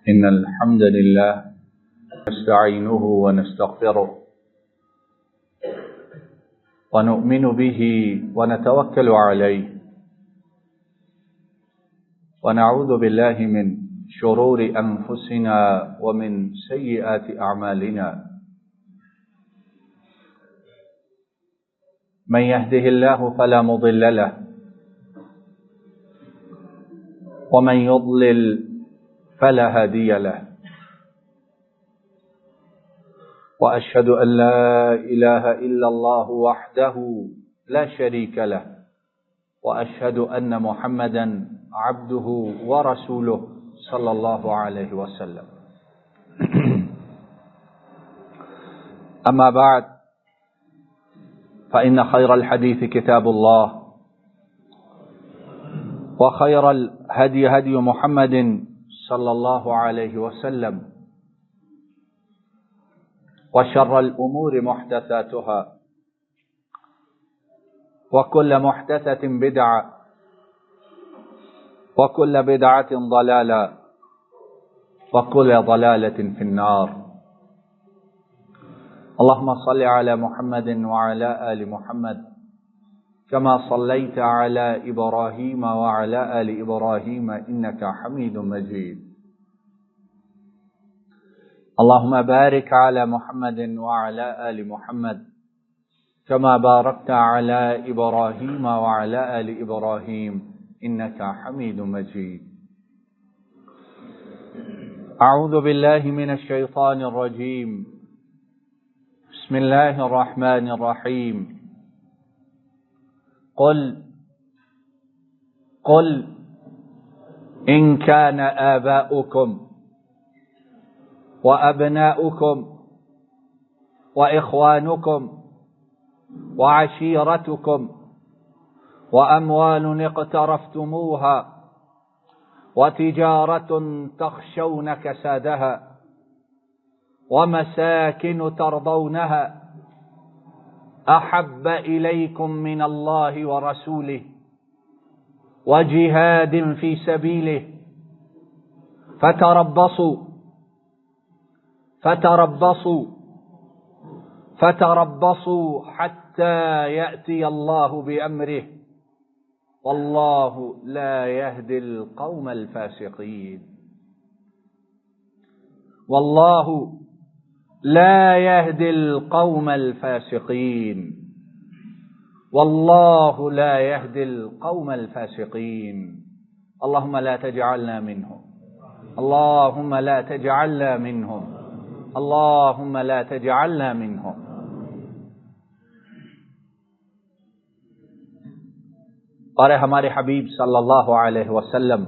إن الحمد لله نستعينه ونستغفره ونؤمن به ونتوكل عليه ونعوذ بالله من شرور أنفسنا ومن سيئات أعمالنا من يهده الله فلا مضل له ومن يضلل فلا هادي له وأشهد أن لا إله إلا الله وحده لا شريك له وأشهد أن محمدا عبده ورسوله صلى الله عليه وسلم أما بعد فإن خير الحديث كتاب الله وخير الهدي هدي محمد صلى الله عليه وسلم وشر الأمور محدثاتها وكل محدثة بدعة وكل بدعة ضلالة وكل ضلالة في النار اللهم صل على محمد وعلى آل محمد كما صليت على إبراهيم وعلى آل إبراهيم إنك حميد مجيد اللهم بارك على محمد وعلى آل محمد كما باركت على إبراهيم وعلى آل إبراهيم إنك حميد مجيد أعوذ بالله من الشيطان الرجيم بسم الله الرحمن الرحيم قل إن كان آباؤكم وأبناؤكم وإخوانكم وعشيرتكم وأموال اقترفتموها وتجارة تخشون كسادها ومساكن ترضونها أحب إليكم من الله ورسوله وجهاد في سبيله فتربصوا حتى يأتي الله بأمره والله لا يهدي القوم الفاسقين والله لا يهدي القوم الفاسقين والله لا يهدي القوم الفاسقين اللهم لا تجعلنا منهم اللهم لا تجعلنا منهم اللهم لا تجعلنا منهم اور ہمارے حبیب صلی اللہ علیہ وسلم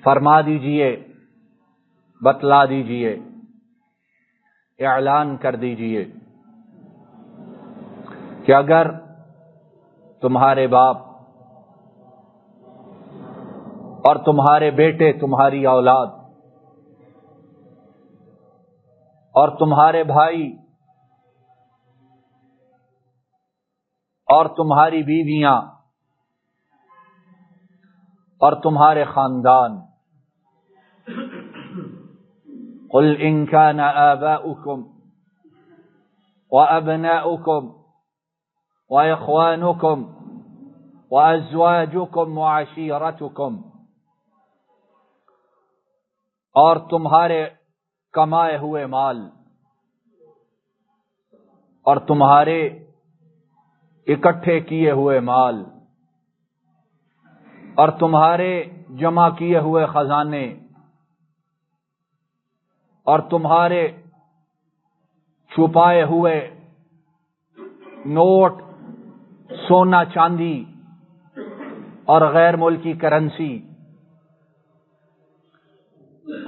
فرما دیجئے، بتلا دیجئے، اعلان کر دیجئے کہ اگر تمہارے باپ اور تمہارے بیٹے، تمہاری اولاد اور تمہارے بھائی اور تمہاری بیویاں اور تمہارے خاندان قل ان كان آباؤكم وأبناؤكم وإخوانكم وأزواجكم وعشيرتكم اور تمہارے کمائے ہوئے مال اور تمہارے اکٹھے کیے ہوئے مال اور تمہارے جمع کیے ہوئے خزانے اور تمہارے چھپائے ہوئے نوٹ، سونا چاندی اور غیر ملکی کرنسی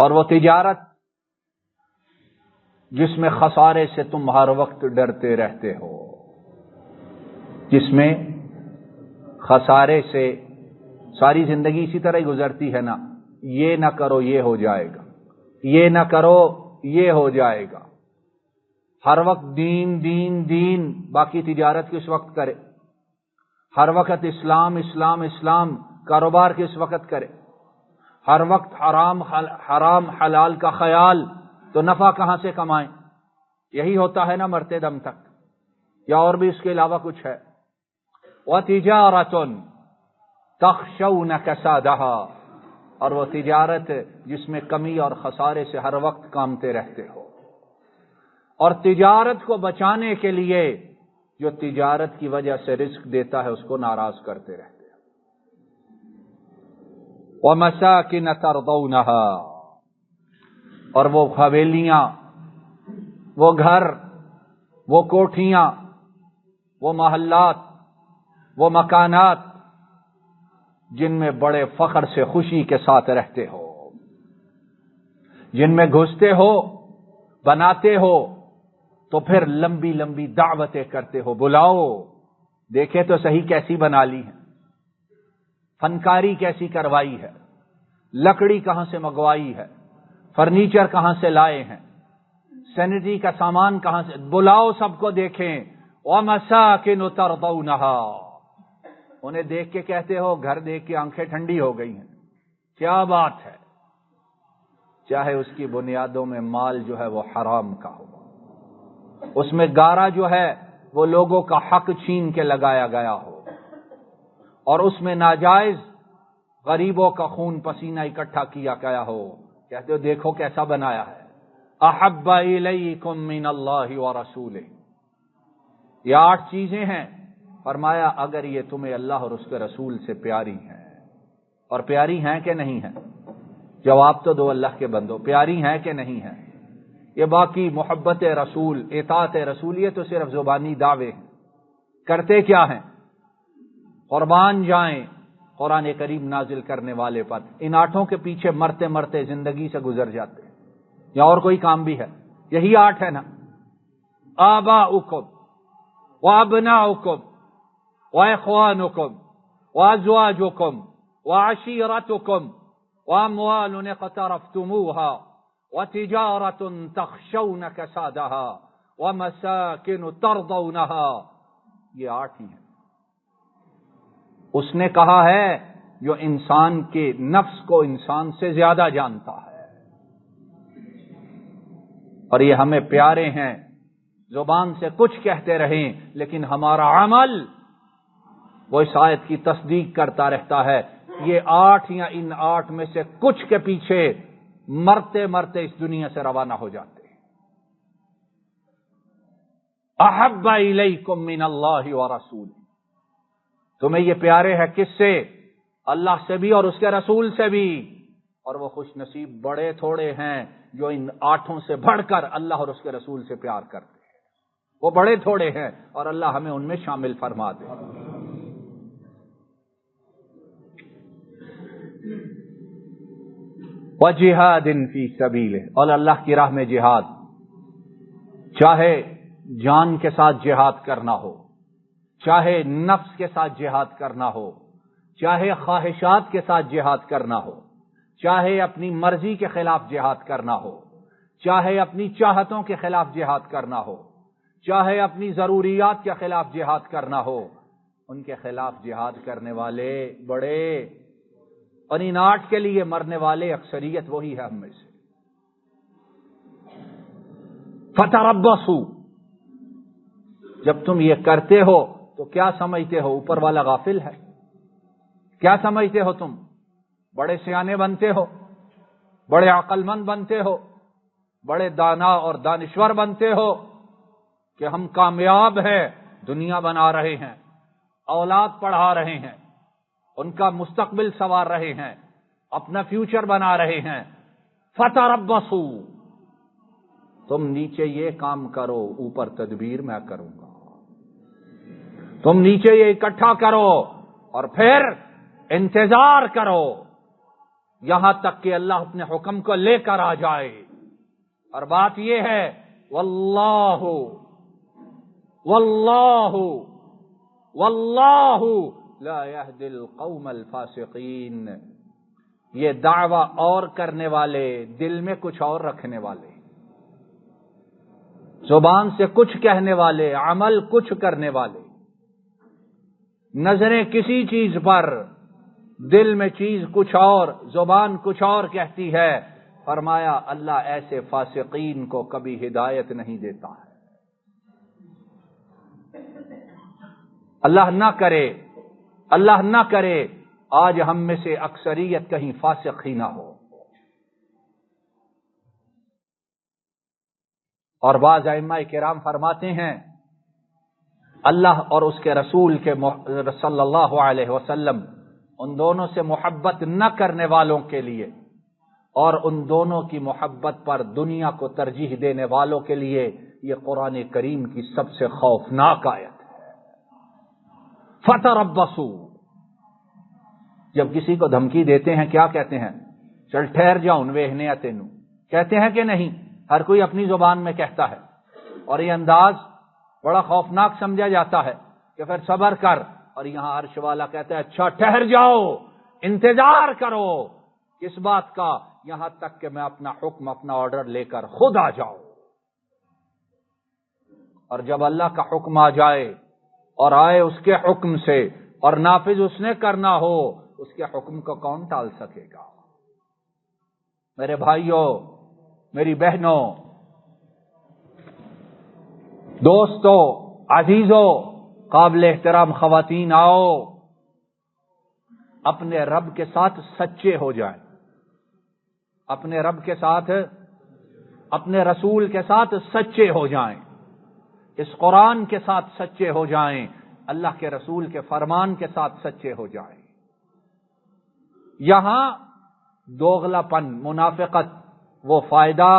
اور وہ تجارت جس میں خسارے سے تم ہر وقت ڈرتے رہتے ہو، جس میں خسارے سے ساری زندگی اسی طرح ہی گزرتی ہے نا، یہ نہ کرو یہ ہو جائے گا، یہ نہ کرو یہ ہو جائے گا، ہر وقت دین دین دین، باقی تجارت کس وقت کرے، ہر وقت اسلام اسلام اسلام، کاروبار کس وقت کرے، ہر وقت حرام حلال کا خیال، تو نفع کہاں سے کمائیں؟ یہی ہوتا ہے نا مرتے دم تک، یا اور بھی اس کے علاوہ کچھ ہے؟ وَتِجَارَةٌ تَخْشَوْنَ كَسَادَهَا، اور وہ تجارت جس میں کمی اور خسارے سے ہر وقت کامتے رہتے ہو، اور تجارت کو بچانے کے لیے جو تجارت کی وجہ سے رزق دیتا ہے اس کو ناراض کرتے رہتے ہیں۔ وَمَسَاكِنَ تَرْضَوْنَهَا، اور وہ حویلیاں، وہ گھر، وہ کوٹھیاں، وہ محلات، وہ مکانات جن میں بڑے فخر سے خوشی کے ساتھ رہتے ہو، جن میں گھستے ہو، بناتے ہو، تو پھر لمبی لمبی دعوتیں کرتے ہو، بلاؤ دیکھے تو صحیح کیسی بنا لی ہے، فنکاری کیسی کروائی ہے، لکڑی کہاں سے منگوائی ہے، فرنیچر کہاں سے لائے ہیں، سینیٹری کا سامان کہاں سے، بلاؤ سب کو دیکھیں۔ وَمَسَاكِنُ تَرْضَوْنَهَا، انہیں دیکھ کے کہتے ہو، گھر دیکھ کے آنکھیں ٹھنڈی ہو گئی ہیں، کیا بات ہے، چاہے اس کی بنیادوں میں مال جو ہے وہ حرام کا ہو، اس میں گارا جو ہے وہ لوگوں کا حق چھین کے لگایا گیا ہو، اور اس میں ناجائز غریبوں کا خون پسینہ اکٹھا کیا گیا ہو، کہتے ہو دیکھو کیسا بنایا ہے۔ احب الیکم من اللہ ورسولہ، یہ 8 چیزیں ہیں، فرمایا اگر یہ تمہیں اللہ اور اس کے رسول سے پیاری ہیں، اور پیاری ہیں کہ نہیں ہیں؟ جواب تو دو اللہ کے بندو، پیاری ہیں کہ نہیں ہیں؟ یہ باقی محبت رسول، اطاعت رسول، یہ تو صرف زبانی دعوے ہیں، کرتے کیا ہیں؟ قربان جائیں قرآن کریم نازل کرنے والے پر، ان 8 کے پیچھے مرتے مرتے زندگی سے گزر جاتے ہیں، یا اور کوئی کام بھی ہے؟ یہی 8 ہے نا، آباؤکم وابناؤکم واخوانکم وازواجکم وعشیرتکم واموال اقترفتموها وتجارة تخشون كسادها ومساكن ترضونها، یہ 8 ہی ہیں۔ اس نے کہا ہے جو انسان کے نفس کو انسان سے زیادہ جانتا ہے، اور یہ ہمیں پیارے ہیں، زبان سے کچھ کہتے رہیں لیکن ہمارا عمل وہ اس آیت کی تصدیق کرتا رہتا ہے۔ یہ 8 یا ان 8 میں سے کچھ کے پیچھے مرتے مرتے اس دنیا سے روانہ ہو جاتے ہیں۔ احب الیکم من اللہ ورسول، تمہیں یہ پیارے ہے کس سے؟ اللہ سے بھی اور اس کے رسول سے بھی، اور وہ خوش نصیب بڑے تھوڑے ہیں جو ان 8 سے بڑھ کر اللہ اور اس کے رسول سے پیار کرتے ہیں، وہ بڑے تھوڑے ہیں، اور اللہ ہمیں ان میں شامل فرما دے۔ وَجِهَادٍ فِي سَبِيلِهِ، اور اللہ کی راہ میں جہاد، چاہے جان کے ساتھ جہاد کرنا ہو، چاہے نفس کے ساتھ جہاد کرنا ہو، چاہے خواہشات کے ساتھ جہاد کرنا ہو، چاہے اپنی مرضی کے خلاف جہاد کرنا ہو، چاہے اپنی چاہتوں کے خلاف جہاد کرنا ہو، چاہے اپنی ضروریات کے خلاف جہاد کرنا ہو، ان کے خلاف جہاد کرنے والے بڑے، اور ان 8 کے لیے مرنے والے اکثریت وہی ہے ہم میں سے۔ فتربصوا، جب تم یہ کرتے ہو تو کیا سمجھتے ہو اوپر والا غافل ہے؟ کیا سمجھتے ہو تم بڑے سیانے بنتے ہو، بڑے عقل مند بنتے ہو، بڑے دانا اور دانشور بنتے ہو کہ ہم کامیاب ہیں، دنیا بنا رہے ہیں، اولاد پڑھا رہے ہیں، ان کا مستقبل سنوار رہے ہیں، اپنا فیوچر بنا رہے ہیں۔ فتربصوا، تم نیچے یہ کام کرو، اوپر تدبیر میں کروں گا، تم نیچے یہ اکٹھا کرو اور پھر انتظار کرو یہاں تک کہ اللہ اپنے حکم کو لے کر آ جائے۔ اور بات یہ ہے واللہ واللہ واللہ لا يهدي القوم الفاسقین، یہ دعویٰ اور کرنے والے، دل میں کچھ اور رکھنے والے، زبان سے کچھ کہنے والے، عمل کچھ کرنے والے، نظریں کسی چیز پر، دل میں چیز کچھ اور، زبان کچھ اور کہتی ہے۔ فرمایا اللہ ایسے فاسقین کو کبھی ہدایت نہیں دیتا ہے۔ اللہ نہ کرے آج ہم میں سے اکثریت کہیں فاسق ہی نہ ہو۔ اور بعض ائمہ کرام فرماتے ہیں اللہ اور اس کے رسول کے صلی اللہ علیہ وسلم ان دونوں سے محبت نہ کرنے والوں کے لیے اور ان دونوں کی محبت پر دنیا کو ترجیح دینے والوں کے لیے یہ قرآن کریم کی سب سے خوفناک آیت ہے۔ فتربصوا، جب کسی کو دھمکی دیتے ہیں کیا کہتے ہیں؟ چل ٹھہر جاؤں ویہنے تینوں، کہتے ہیں کہ نہیں؟ ہر کوئی اپنی زبان میں کہتا ہے، اور یہ انداز بڑا خوفناک سمجھا جاتا ہے کہ پھر صبر کر، اور یہاں عرش والا کہتا ہے اچھا ٹھہر جاؤ، انتظار کرو، کس بات کا؟ یہاں تک کہ میں اپنا حکم، اپنا آرڈر لے کر خود آ جاؤں۔ اور جب اللہ کا حکم آ جائے اور آئے اس کے حکم سے اور نافذ اس نے کرنا ہو، اس کے حکم کو کون ٹال سکے گا؟ میرے بھائیوں، میری بہنوں، دوستوں، عزیزوں، قابل احترام خواتین، آؤ اپنے رب کے ساتھ سچے ہو جائیں، اپنے رب کے ساتھ، اپنے رسول کے ساتھ سچے ہو جائیں، اس قرآن کے ساتھ سچے ہو جائیں، اللہ کے رسول کے فرمان کے ساتھ سچے ہو جائیں۔ یہاں دوغلا پن، منافقت وہ فائدہ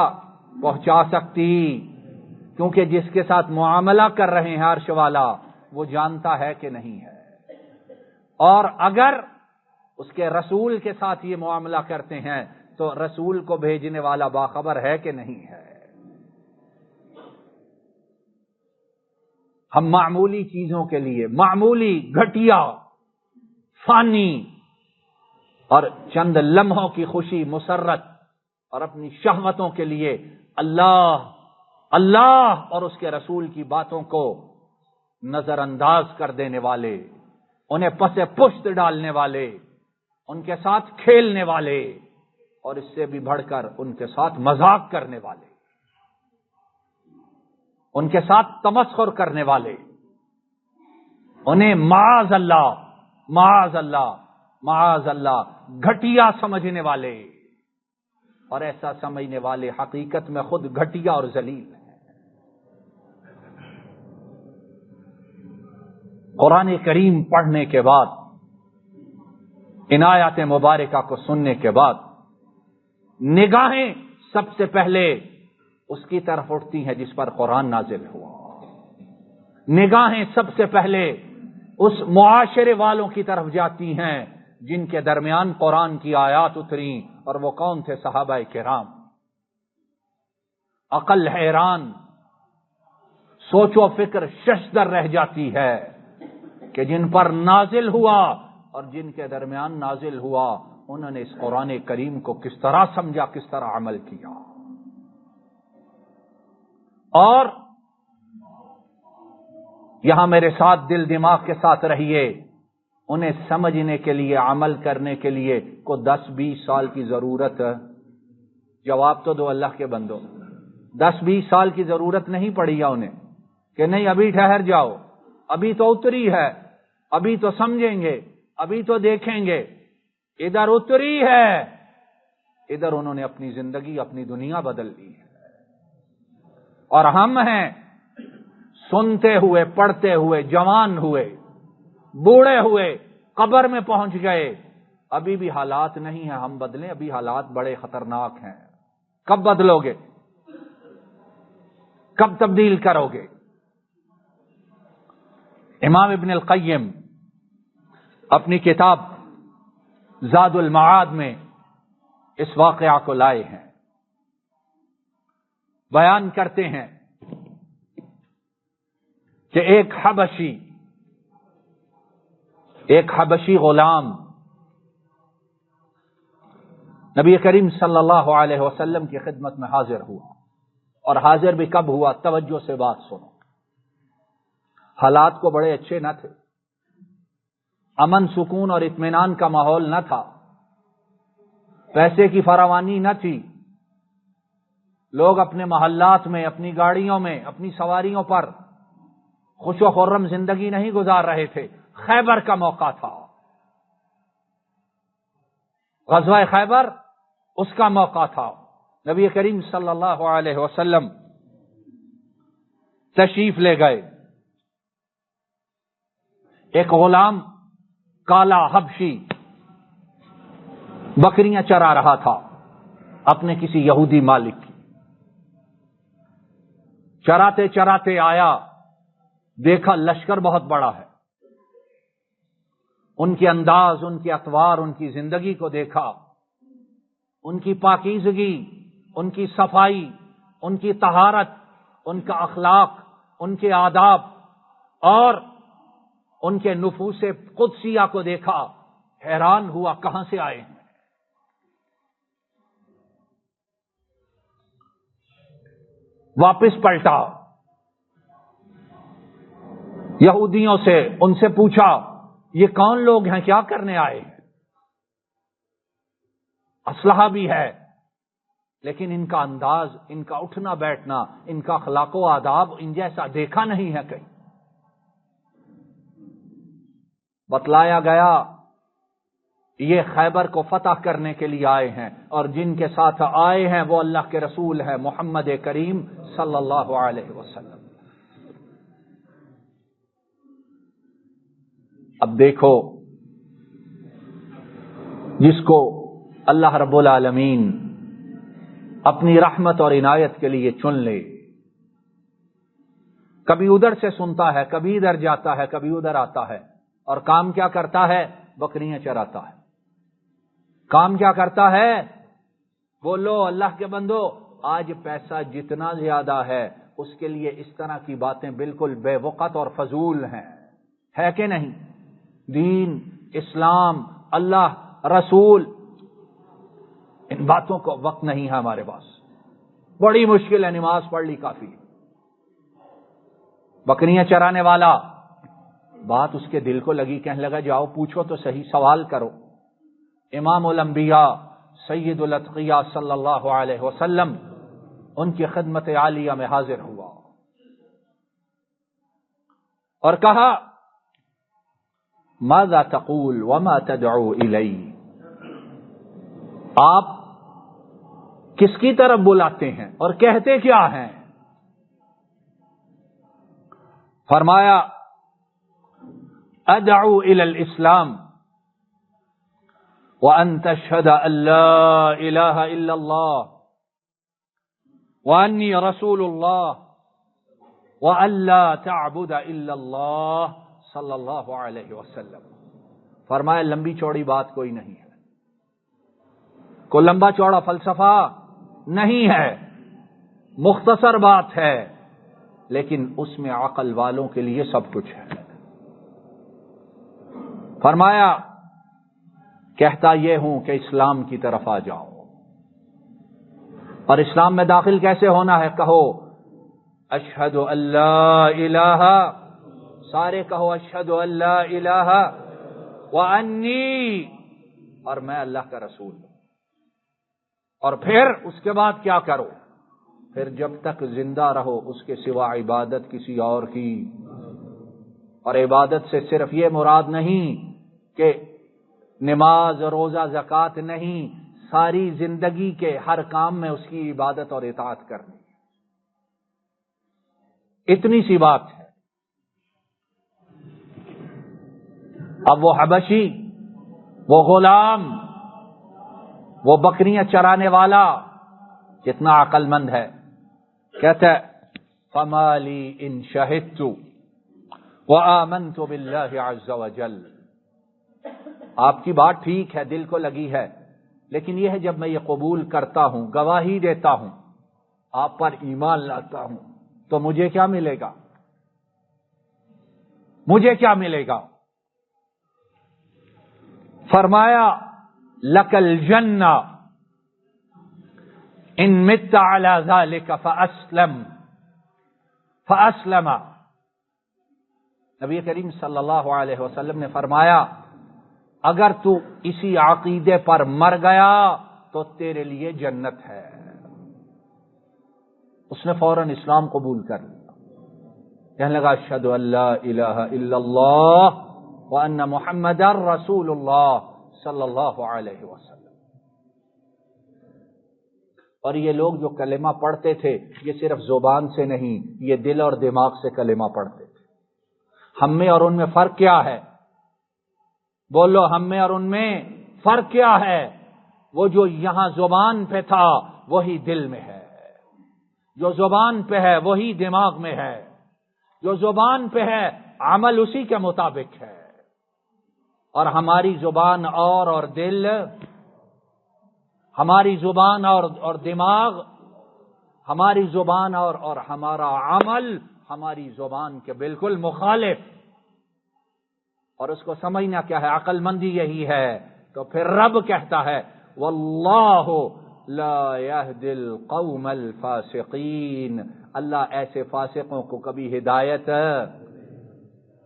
پہنچا سکتی، کیونکہ جس کے ساتھ معاملہ کر رہے ہیں عرش والا وہ جانتا ہے کہ نہیں ہے، اور اگر اس کے رسول کے ساتھ یہ معاملہ کرتے ہیں تو رسول کو بھیجنے والا باخبر ہے کہ نہیں ہے۔ ہم معمولی چیزوں کے لیے، معمولی، گھٹیا، فانی اور چند لمحوں کی خوشی، مسرت اور اپنی شہوتوں کے لیے اللہ اور اس کے رسول کی باتوں کو نظر انداز کر دینے والے، انہیں پس پشت ڈالنے والے، ان کے ساتھ کھیلنے والے، اور اس سے بھی بڑھ کر ان کے ساتھ مذاق کرنے والے، ان کے ساتھ تمسخر کرنے والے، انہیں معاذ اللہ معاذ اللہ معاذ اللہ گھٹیا سمجھنے والے، اور ایسا سمجھنے والے حقیقت میں خود گھٹیا اور ذلیل ہیں۔ قرآن کریم پڑھنے کے بعد، ان آیات مبارکہ کو سننے کے بعد نگاہیں سب سے پہلے اس کی طرف اٹھتی ہیں جس پر قرآن نازل ہوا، نگاہیں سب سے پہلے اس معاشرے والوں کی طرف جاتی ہیں جن کے درمیان قرآن کی آیات اتریں، اور وہ کون تھے؟ صحابہ کرام۔ عقل حیران، سوچ و فکر ششدر رہ جاتی ہے کہ جن پر نازل ہوا اور جن کے درمیان نازل ہوا انہوں نے اس قرآن کریم کو کس طرح سمجھا، کس طرح عمل کیا۔ اور یہاں میرے ساتھ دل دماغ کے ساتھ رہیے، انہیں سمجھنے کے لیے، عمل کرنے کے لیے کو 10-20 سال کی ضرورت ہے؟ جواب تو دو اللہ کے بندوں، 10-20 سال کی ضرورت نہیں پڑی ہے انہیں کہ نہیں ابھی ٹھہر جاؤ، ابھی تو اتری ہے، ابھی تو سمجھیں گے، ابھی تو دیکھیں گے۔ ادھر اتری ہے، ادھر انہوں نے اپنی زندگی، اپنی دنیا بدل لی ہے۔ اور ہم ہیں سنتے ہوئے، پڑھتے ہوئے، جوان ہوئے، بوڑھے ہوئے، قبر میں پہنچ گئے، ابھی بھی حالات نہیں ہیں ہم بدلیں، ابھی حالات بڑے خطرناک ہیں۔ کب بدلو گے؟ کب تبدیل کرو گے؟ امام ابن القیم اپنی کتاب زاد المعاد میں اس واقعہ کو لائے ہیں، بیان کرتے ہیں کہ ایک حبشی غلام نبی کریم صلی اللہ علیہ وسلم کی خدمت میں حاضر ہوا، اور حاضر بھی کب ہوا؟ توجہ سے بات سنو، حالات کو بڑے اچھے نہ تھے، امن سکون اور اطمینان کا ماحول نہ تھا، پیسے کی فراوانی نہ تھی، لوگ اپنے محلات میں، اپنی گاڑیوں میں، اپنی سواریوں پر خوش و خرم زندگی نہیں گزار رہے تھے۔ خیبر کا موقع تھا، غزوہ خیبر اس کا موقع تھا۔ نبی کریم صلی اللہ علیہ وسلم تشریف لے گئے۔ ایک غلام کالا حبشی بکریاں چرا رہا تھا اپنے کسی یہودی مالک کی۔ چراتے چراتے آیا، دیکھا لشکر بہت بڑا ہے، ان کے انداز، ان کے اطوار، ان کی زندگی کو دیکھا، ان کی پاکیزگی، ان کی صفائی، ان کی طہارت، ان کا اخلاق، ان کے آداب اور ان کے نفوس قدسیہ کو دیکھا، حیران ہوا کہاں سے آئے ہیں۔ واپس پلٹا، یہودیوں سے ان سے پوچھا یہ کون لوگ ہیں، کیا کرنے آئے ہیں؟ اسلحہ بھی ہے لیکن ان کا انداز، ان کا اٹھنا بیٹھنا، ان کا اخلاق و آداب ان جیسا دیکھا نہیں ہے کہیں۔ بتلایا گیا یہ خیبر کو فتح کرنے کے لیے آئے ہیں، اور جن کے ساتھ آئے ہیں وہ اللہ کے رسول ہیں محمد کریم صلی اللہ علیہ وسلم۔ اب دیکھو، جس کو اللہ رب العالمین اپنی رحمت اور عنایت کے لیے چن لے، کبھی ادھر سے سنتا ہے، کبھی ادھر جاتا ہے، کبھی ادھر آتا ہے، اور کام کیا کرتا ہے؟ بکریاں چراتا ہے۔ کام کیا کرتا ہے؟ بولو اللہ کے بندو، آج پیسہ جتنا زیادہ ہے اس کے لیے اس طرح کی باتیں بالکل بے وقت اور فضول ہیں، ہے کہ نہیں؟ دین، اسلام، اللہ، رسول، ان باتوں کو وقت نہیں ہے ہمارے پاس، بڑی مشکل ہے، نماز پڑھ لی کافی۔ بکریاں چرانے والا، بات اس کے دل کو لگی، کہنے لگا جاؤ پوچھو تو صحیح، سوال کرو۔ امام الانبیاء سید الاتقیاء صلی اللہ علیہ وسلم ان کی خدمت عالیہ میں حاضر ہوا اور کہا ماذا تقول وما تدعو الی، آپ کس کی طرف بلاتے ہیں اور کہتے کیا ہیں؟ فرمایا ادعو الی الاسلام وان تشهد ان لا الہ الا اللہ وانی رسول اللہ وان لا تعبد الا اللہ صلی اللہ علیہ وسلم۔ فرمایا لمبی چوڑی بات کوئی نہیں ہے، کوئی لمبا چوڑا فلسفہ نہیں ہے، مختصر بات ہے، لیکن اس میں عقل والوں کے لیے سب کچھ ہے۔ فرمایا کہتا یہ ہوں کہ اسلام کی طرف آ جاؤ، اور اسلام میں داخل کیسے ہونا ہے؟ کہو اشہد ان لا الہ، سارے کہو اشہد ان لا الہ وانی، اور میں اللہ کا رسول ہوں۔ اور پھر اس کے بعد کیا کرو؟ پھر جب تک زندہ رہو اس کے سوا عبادت کسی اور کی، اور عبادت سے صرف یہ مراد نہیں کہ نماز، روزہ، زکوٰۃ نہیں، ساری زندگی کے ہر کام میں اس کی عبادت اور اطاعت کرنی، اتنی سی بات ہے۔ اب وہ حبشی، وہ غلام، وہ بکریاں چرانے والا کتنا عقل مند ہے، کہتا ہے فما لی ان شہدت وآمنت باللہ عز وجل۔ آپ کی بات ٹھیک ہے، دل کو لگی ہے، لیکن یہ ہے جب میں یہ قبول کرتا ہوں، گواہی دیتا ہوں، آپ پر ایمان لاتا ہوں، تو مجھے کیا ملے گا؟ مجھے کیا ملے گا؟ فرمایا لک الجنہ ان مت علی ذلک فاسلم۔ نبی کریم صلی اللہ علیہ وسلم نے فرمایا اگر تو اسی عقیدے پر مر گیا تو تیرے لیے جنت ہے۔ اس نے فوراً اسلام قبول کر لیا، کہنے لگا اشہد ان لا الہ الا اللہ وان محمد رسول اللہ صلی اللہ علیہ وسلم۔ اور یہ لوگ جو کلمہ پڑھتے تھے یہ صرف زبان سے نہیں، یہ دل اور دماغ سے کلمہ پڑھتے تھے۔ ہم میں اور ان میں فرق کیا ہے؟ بولو، ہم میں اور ان میں فرق کیا ہے؟ وہ جو یہاں زبان پہ تھا وہی دل میں ہے، جو زبان پہ ہے وہی دماغ میں ہے، جو زبان پہ ہے عمل اسی کے مطابق ہے۔ اور ہماری زبان اور دل، ہماری زبان اور دماغ، ہماری زبان اور ہمارا عمل ہماری زبان کے بالکل مخالف۔ اور اس کو سمجھنا کیا ہے؟ عقل مندی یہی ہے۔ تو پھر رب کہتا ہے واللہ لا یہدی القوم الفاسقین، اللہ ایسے فاسقوں کو کبھی ہدایت،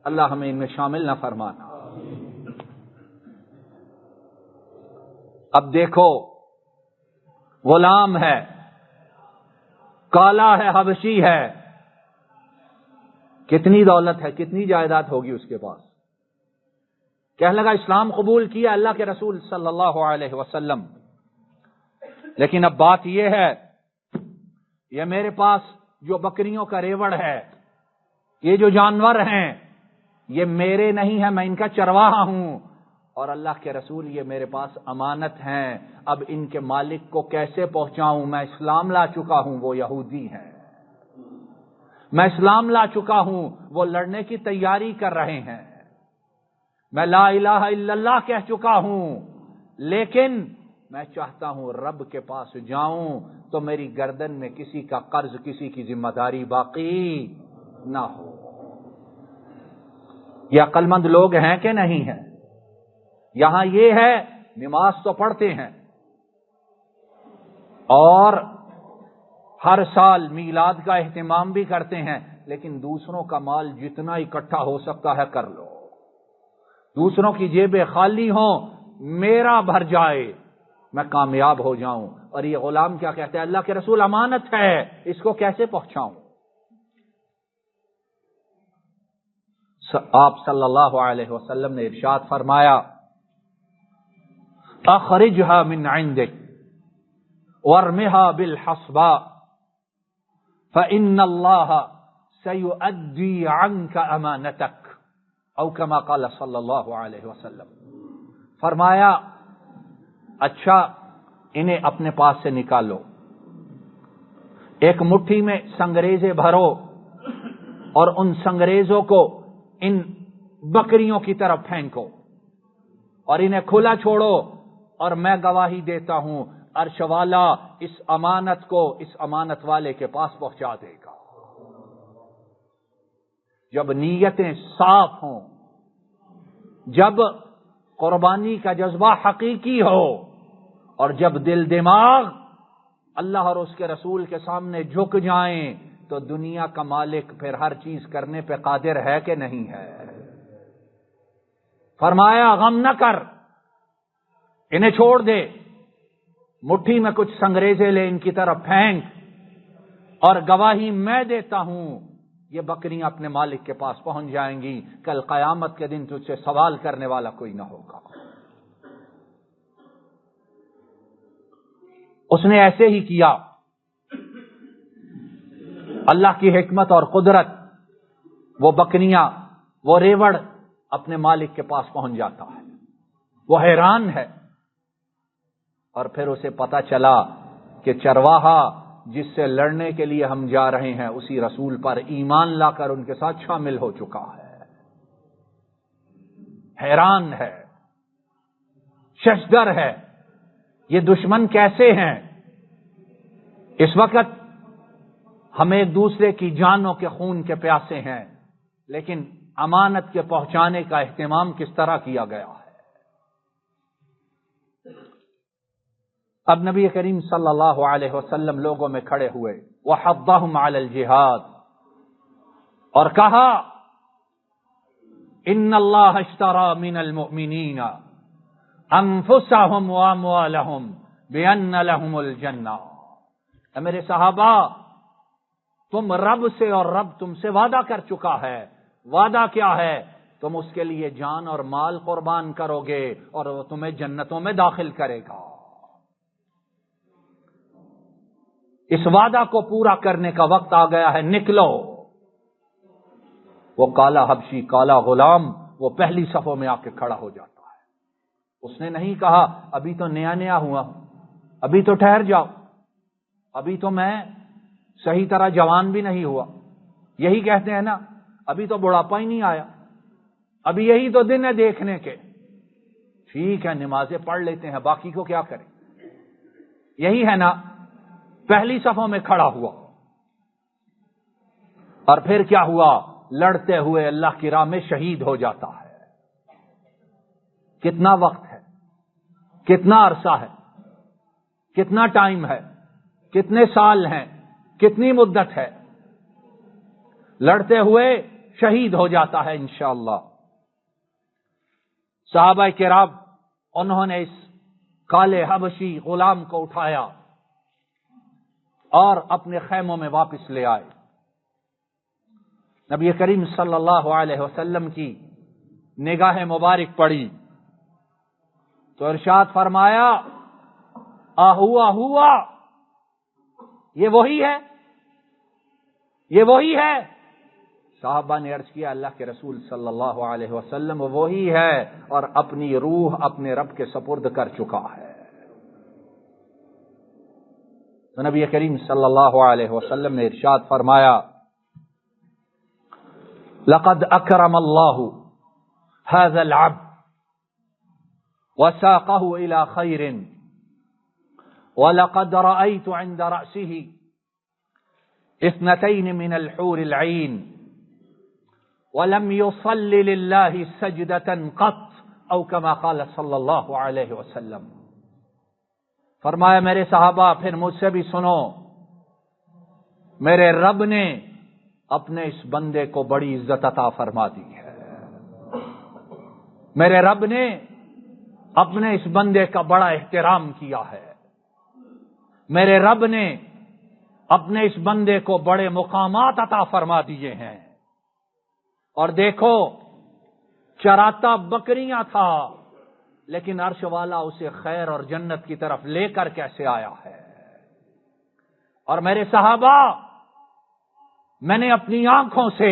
اللہ ہمیں ان میں شامل نہ فرمانا۔ اب دیکھو، غلام ہے، کالا ہے، حبشی ہے، کتنی دولت ہے، کتنی جائیداد ہوگی اس کے پاس، کہنے لگا اسلام قبول کیا اللہ کے رسول صلی اللہ علیہ وسلم، لیکن اب بات یہ ہے، یہ میرے پاس جو بکریوں کا ریوڑ ہے، یہ جو جانور ہیں، یہ میرے نہیں ہیں، میں ان کا چرواہا ہوں، اور اللہ کے رسول یہ میرے پاس امانت ہیں، اب ان کے مالک کو کیسے پہنچاؤں؟ میں اسلام لا چکا ہوں، وہ یہودی ہیں، میں اسلام لا چکا ہوں، وہ لڑنے کی تیاری کر رہے ہیں، میں لا الہ الا اللہ کہہ چکا ہوں، لیکن میں چاہتا ہوں رب کے پاس جاؤں تو میری گردن میں کسی کا قرض، کسی کی ذمہ داری باقی نہ ہو۔ یہ عقل مند لوگ ہیں کہ نہیں ہیں؟ یہاں یہ ہے، نماز تو پڑھتے ہیں اور ہر سال میلاد کا اہتمام بھی کرتے ہیں، لیکن دوسروں کا مال جتنا اکٹھا ہو سکتا ہے کر لو، دوسروں کی جیبیں خالی ہوں، میرا بھر جائے، میں کامیاب ہو جاؤں۔ اور یہ غلام کیا کہتے ہیں؟ اللہ کے رسول امانت ہے، اس کو کیسے پہنچاؤں؟ آپ صلی اللہ علیہ وسلم نے ارشاد فرمایا اخرجها من عندك وارمها بالحصباء فإن الله سيؤدي عنك امانتك، او كما قال صلی اللہ علیہ وسلم۔ فرمایا اچھا انہیں اپنے پاس سے نکالو، ایک مٹھی میں سنگریزے بھرو اور ان سنگریزوں کو ان بکریوں کی طرف پھینکو اور انہیں کھلا چھوڑو، اور میں گواہی دیتا ہوں عرش والا اس امانت کو اس امانت والے کے پاس پہنچا دے گا۔ جب نیتیں صاف ہوں، جب قربانی کا جذبہ حقیقی ہو، اور جب دل دماغ اللہ اور اس کے رسول کے سامنے جھک جائیں، تو دنیا کا مالک پھر ہر چیز کرنے پہ قادر ہے کہ نہیں ہے؟ فرمایا غم نہ کر، انہیں چھوڑ دے، مٹھی میں کچھ سنگریزے لے، ان کی طرف پھینک، اور گواہی میں دیتا ہوں یہ بکریاں اپنے مالک کے پاس پہنچ جائیں گی، کل قیامت کے دن تجھ سے سوال کرنے والا کوئی نہ ہوگا۔ اس نے ایسے ہی کیا۔ اللہ کی حکمت اور قدرت، وہ بکریاں، وہ ریوڑ اپنے مالک کے پاس پہنچ جاتا ہے، وہ حیران ہے، اور پھر اسے پتا چلا کہ چرواہا جس سے لڑنے کے لیے ہم جا رہے ہیں اسی رسول پر ایمان لا کر ان کے ساتھ شامل ہو چکا ہے۔ حیران ہے، ششدر ہے، یہ دشمن کیسے ہیں؟ اس وقت ہم ایک دوسرے کی جانوں کے خون کے پیاسے ہیں، لیکن امانت کے پہنچانے کا اہتمام کس طرح کیا گیا ہے؟ اب نبی کریم صلی اللہ علیہ وسلم لوگوں میں کھڑے ہوئے، وحضهم علی الجہاد، اور کہا ان اللہ اشتری من المؤمنین انفسہم واموالہم بان لہم الجنہ۔ اے میرے صحابہ، تم رب سے اور رب تم سے وعدہ کر چکا ہے۔ وعدہ کیا ہے؟ تم اس کے لیے جان اور مال قربان کرو گے اور وہ تمہیں جنتوں میں داخل کرے گا۔ اس وعدہ کو پورا کرنے کا وقت آ گیا ہے، نکلو۔ وہ کالا حبشی، کالا غلام، وہ پہلی صفوں میں آ کے کھڑا ہو جاتا ہے۔ اس نے نہیں کہا ابھی تو نیا نیا ہوا، ابھی تو ٹھہر جاؤ، ابھی تو میں صحیح طرح جوان بھی نہیں ہوا۔ یہی کہتے ہیں نا، ابھی تو بڑھاپا ہی نہیں آیا، ابھی یہی تو دن ہے دیکھنے کے۔ ٹھیک ہے، نمازیں پڑھ لیتے ہیں، باقی کو کیا کریں؟ یہی ہے نا، پہلی صفوں میں کھڑا ہوا۔ اور پھر کیا ہوا؟ لڑتے ہوئے اللہ کی راہ میں شہید ہو جاتا ہے۔ کتنا وقت ہے، کتنا عرصہ ہے، کتنا ٹائم ہے، کتنے سال ہیں، کتنی مدت ہے؟ لڑتے ہوئے شہید ہو جاتا ہے انشاءاللہ۔ صحابہ کرام انہوں نے اس کالے حبشی غلام کو اٹھایا اور اپنے خیموں میں واپس لے آئے۔ نبی کریم صلی اللہ علیہ وسلم کی نگاہ مبارک پڑی تو ارشاد فرمایا، ہوا ہوا، یہ وہی ہے، یہ وہی ہے۔ صحابہ نے عرض کیا، اللہ کے رسول صلی اللہ علیہ وسلم وہی ہے اور اپنی روح اپنے رب کے سپرد کر چکا ہے۔ تو نبی کریم صلی اللہ علیہ وسلم نے ارشاد فرمایا، لقد اکرم اللہ هذا العبد وساقه الى خیر وَلَقَدْ رَأَيْتُ عِنْدَ رَأْسِهِ اثنتين من الحور العين ولم يصل لله سجدة قط أو كما قال صلی اللہ علیہ وسلم۔ فرمایا میرے صحابہ پھر مجھ سے بھی سنو، میرے رب نے اپنے اس بندے کو بڑی عزت عطا فرما دی ہے۔ میرے رب نے اپنے اس بندے کا بڑا احترام کیا ہے۔ میرے رب نے اپنے اس بندے کو بڑے مقامات عطا فرما دیے ہیں۔ اور دیکھو، چراتا بکریاں تھا لیکن عرش والا اسے خیر اور جنت کی طرف لے کر کیسے آیا ہے۔ اور میرے صحابہ، میں نے اپنی آنکھوں سے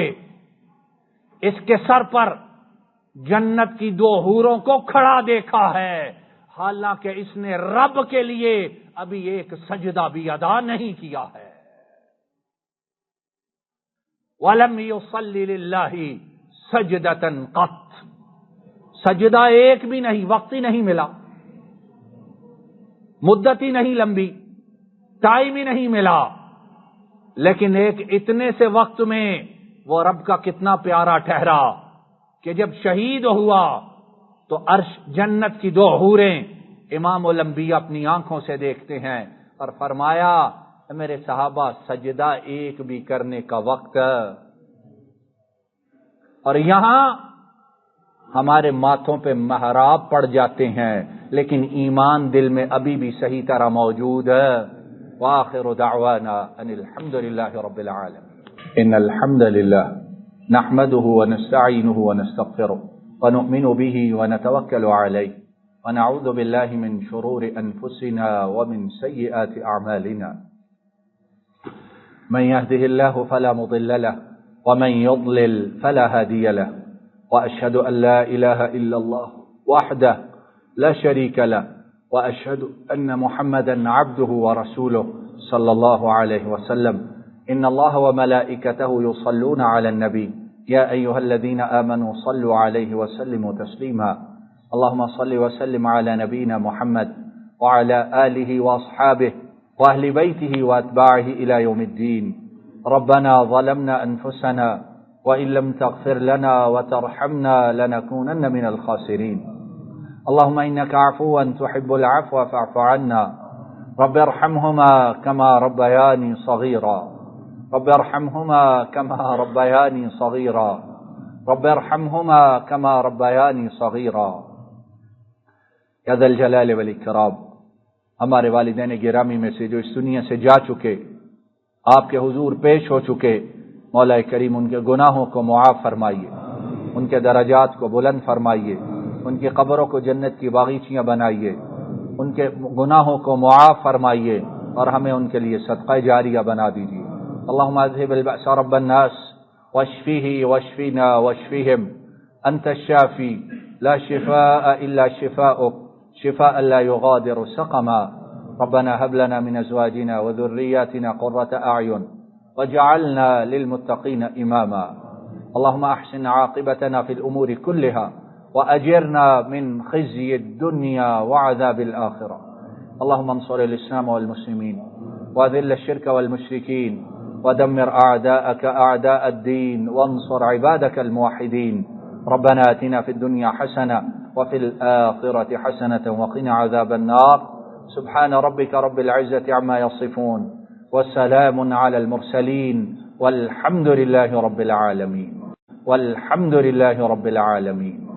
اس کے سر پر جنت کی 2 حوروں کو کھڑا دیکھا ہے، حالانکہ اس نے رب کے لیے ابھی ایک سجدہ بھی ادا نہیں کیا ہے۔ وَلَمْ يُصَلِّ لِلَّهِ سَجْدَةً قَطْ، سجدہ ایک بھی نہیں، وقت ہی نہیں ملا، مدت ہی نہیں لمبی، ٹائم ہی نہیں ملا، لیکن ایک اتنے سے وقت میں وہ رب کا کتنا پیارا ٹھہرا کہ جب شہید ہوا تو عرش جنت کی 2 حوریں امام الانبیاء اپنی آنکھوں سے دیکھتے ہیں اور فرمایا، میرے صحابہ سجدہ ایک بھی کرنے کا وقت۔ اور یہاں ہمارے ماتھوں پہ محراب پڑ جاتے ہیں لیکن ایمان دل میں ابھی بھی صحیح طرح موجود ہے۔ وآخر دعوانا ان الحمد للہ رب العالمین۔ ان الحمد للہ نحمده ونستعینه ونستغفره ونؤمن به ونتوکل علیہ ونعوذ باللہ من شرور انفسنا ومن سیئات اعمالنا، من يهده الله فلا مضل له ومن يضلل فلا هادي له، وأشهد أن لا إله إلا الله وحده لا شريك له، وأشهد أن محمدا عبده ورسوله صلى الله عليه وسلم۔ إن الله وملائكته يصلون على النبي يا أيها الذين آمنوا صلوا عليه وسلموا تسليما۔ اللهم صل وسلم على نبينا محمد وعلى آله وأصحابه وأهل بيته وأتباعه إلى يوم الدين۔ ربنا ظلمنا أنفسنا وإن لم تغفر لنا وترحمنا لنكونن من الخاسرين۔ اللهم إنك عفو تحب العفو فاعف عنا۔ رب ارحمهما كما ربياني صغيرا، رب ارحمهما كما ربياني صغيرا، رب ارحمهما كما ربياني صغيرا۔ یا ذا الجلال والاکرام، ہمارے والدین گرامی میں سے جو اس دنیا سے جا چکے، آپ کے حضور پیش ہو چکے، مولا کریم ان کے گناہوں کو معاف فرمائیے، ان کے درجات کو بلند فرمائیے، ان کی قبروں کو جنت کی باغیچیاں بنائیے، ان کے گناہوں کو معاف فرمائیے اور ہمیں ان کے لیے صدقہ جاریہ بنا دیجیے۔ اللہم اذہب البأس رب الناس واشفیہ واشفینا واشفیہم، انت الشافی لا شفاء الا شفاؤک شفاء لا یغادر سقما، ربنا هب لنا من ازواجنا وذرياتنا قرة اعین واجعلنا للمتقین اماما، اللهم احسن عاقبتنا في الامور كلها وأجرنا من خزي الدنيا وعذاب الآخرة، اللهم انصر الإسلام والمسلمين وأذل الشرك والمشركين ودمر أعداءك أعداء الدين وانصر عبادك الموحدين، ربنا آتنا في الدنيا حسنة وفي الآخرة حسنة وقنا عذاب النار، سبحان ربك رب العزة عما يصفون والسلام على المرسلين والحمد لله رب العالمين، والحمد لله رب العالمين.